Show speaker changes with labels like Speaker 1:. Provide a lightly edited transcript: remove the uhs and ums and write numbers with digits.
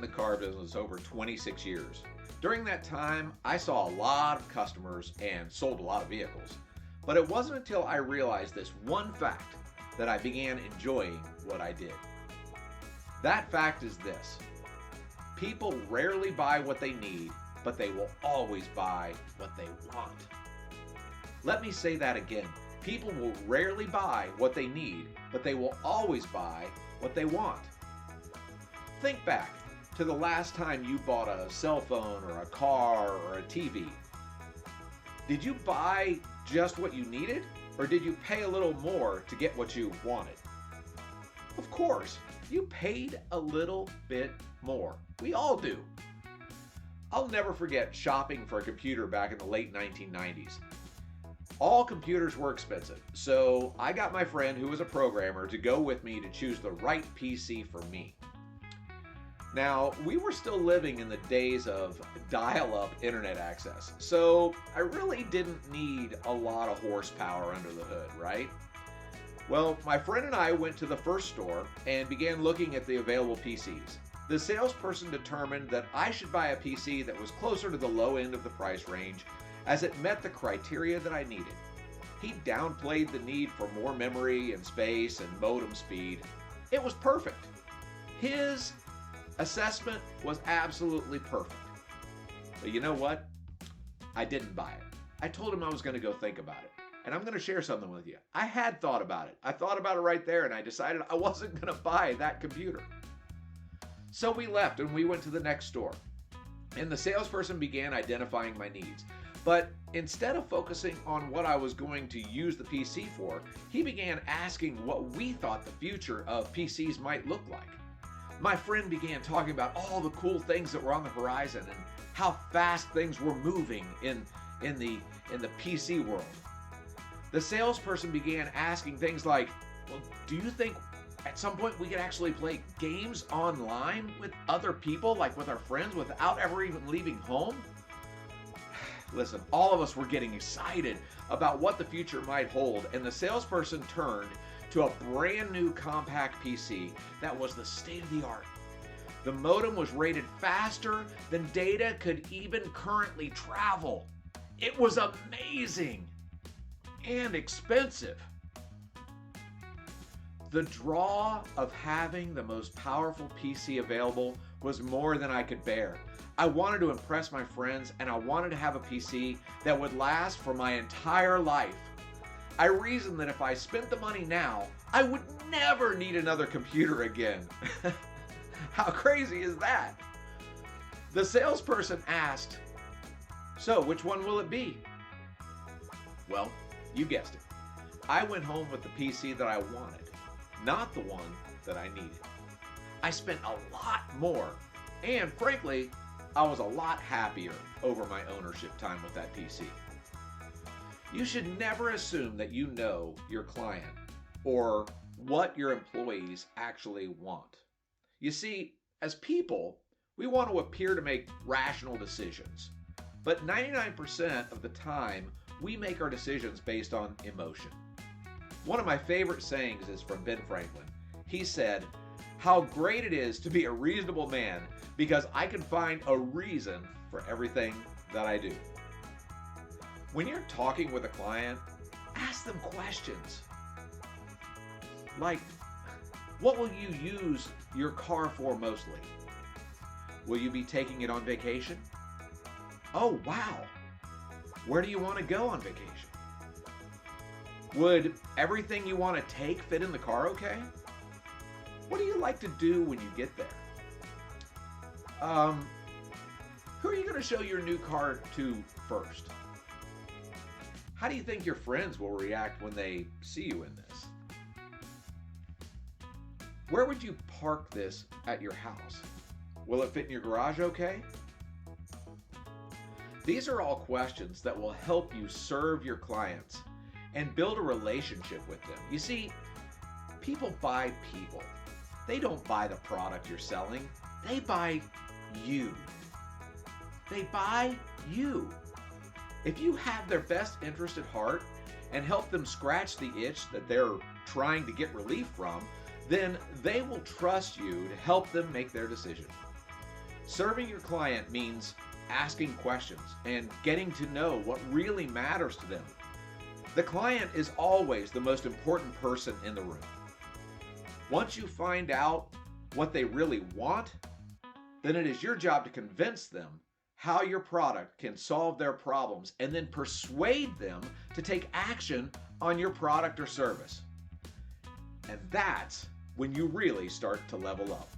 Speaker 1: in the car business over 26 years. During that time, I saw a lot of customers and sold a lot of vehicles. But it wasn't until I realized this one fact that I began enjoying what I did. That fact is this: people rarely buy what they need, but they will always buy what they want. Let me say that again. People will rarely buy what they need, but they will always buy what they want. Think back to the last time you bought a cell phone or a car or a TV. Did you buy just what you needed, or did you pay a little more to get what you wanted? Of course, you paid a little bit more. We all do. I'll never forget shopping for a computer back in the late 1990s. All computers were expensive, so I got my friend who was a programmer to go with me to choose the right PC for me. Now, we were still living in the days of dial-up internet access, so I really didn't need a lot of horsepower under the hood, right? Well, my friend and I went to the first store and began looking at the available PCs. The salesperson determined that I should buy a PC that was closer to the low end of the price range, as it met the criteria that I needed. He downplayed the need for more memory and space and modem speed. It was perfect. His assessment was absolutely perfect. But you know what? I didn't buy it. I told him I was going to go think about it. And I'm going to share something with you. I had thought about it. I thought about it right there, and I decided I wasn't going to buy that computer. So we left and we went to the next store. And the salesperson began identifying my needs. But instead of focusing on what I was going to use the PC for, he began asking what we thought the future of PCs might look like. My friend began talking about all the cool things that were on the horizon and how fast things were moving in the PC world. The salesperson began asking things like, well, do you think at some point we could actually play games online with other people, like with our friends, without ever even leaving home? Listen, all of us were getting excited about what the future might hold, and the salesperson turned to a brand new compact PC that was the state of the art. The modem was rated faster than data could even currently travel. It was amazing and expensive. The draw of having the most powerful PC available was more than I could bear. I wanted to impress my friends, and I wanted to have a PC that would last for my entire life. I reasoned that if I spent the money now, I would never need another computer again. How crazy is that? The salesperson asked, so which one will it be? Well, you guessed it. I went home with the PC that I wanted, not the one that I needed. I spent a lot more, and frankly, I was a lot happier over my ownership time with that PC. You should never assume that you know your client or what your employees actually want. You see, as people, we want to appear to make rational decisions, but 99% of the time, we make our decisions based on emotion. One of my favorite sayings is from Ben Franklin. He said, "How great it is to be a reasonable man, because I can find a reason for everything that I do." When you're talking with a client, ask them questions. Like, what will you use your car for mostly? Will you be taking it on vacation? Oh, wow. Where do you want to go on vacation? Would everything you want to take fit in the car okay? What do you like to do when you get there? Who are you going to show your new car to first? How do you think your friends will react when they see you in this? Where would you park this at your house? Will it fit in your garage okay? These are all questions that will help you serve your clients and build a relationship with them. You see, people buy people. They don't buy the product you're selling. They buy you. They buy you. If you have their best interest at heart and help them scratch the itch that they're trying to get relief from, then they will trust you to help them make their decision. Serving your client means asking questions and getting to know what really matters to them. The client is always the most important person in the room. Once you find out what they really want, then it is your job to convince them how your product can solve their problems and then persuade them to take action on your product or service. And that's when you really start to level up.